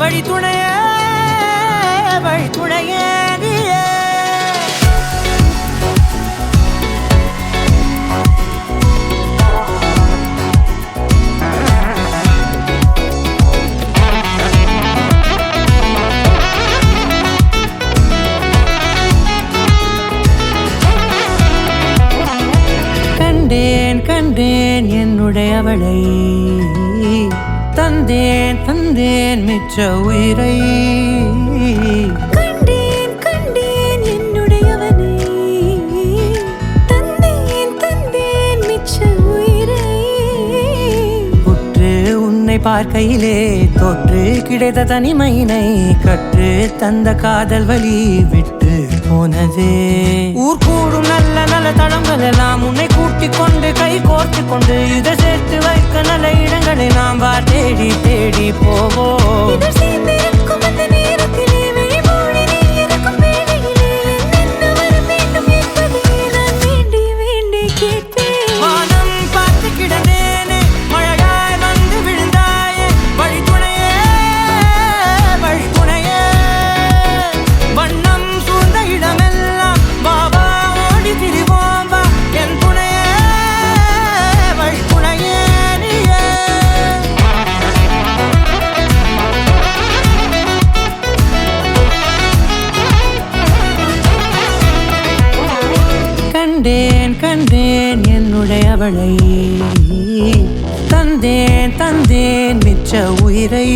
வழி துணையே வழி துணையே நீயே. கண்டேன் கண்டேன் என்னுடையவளை, தந்தேன் தந்தேன் மிச்ச உயிரை. கண்டேன் கண்டேன் என்னுடையவனை, தந்தேன் தந்தேன் மிச்ச உயிரை. உற்று உன்னை பார்க்கையிலே தொற்று கிடைத்த தனிமையினை கற்று தந்த காதல் வழி விட்டு போனதே. ஊர் கூடும் நல்ல நல்ல தளங்கள் எல்லாம் உன்னை கூட்டிக் கொண்டு கை கோர்த்து கொண்டு இதை சேர்த்து வைக்க நல்ல இடங்களை நாம் வா தேடி தேடி போவோம். இதழ் சேர்ந்திருக்கும் அந்த நேரத்திலே விழிமூடி நீ இருக்கும் வேளையிலே என்னென்ன வர வேண்டும் என்பதை நான் வேண்டி வேண்டி கேட்பேன். வானம் பார்த்து கிடந்தேனே மழையாய் வந்து விழுந்தாயே வழி துணையே வழி துணையே. வண்ணம் சூழ்ந்த இடமெல்லாம் பாபா ஓடி திரிவோம் வா என் துணையே வழி துணையே நீயே. கண்டேன் கண்டேன் என்னுடையவளை, தந்தேன் தந்தேன் மிச்ச உயிரை.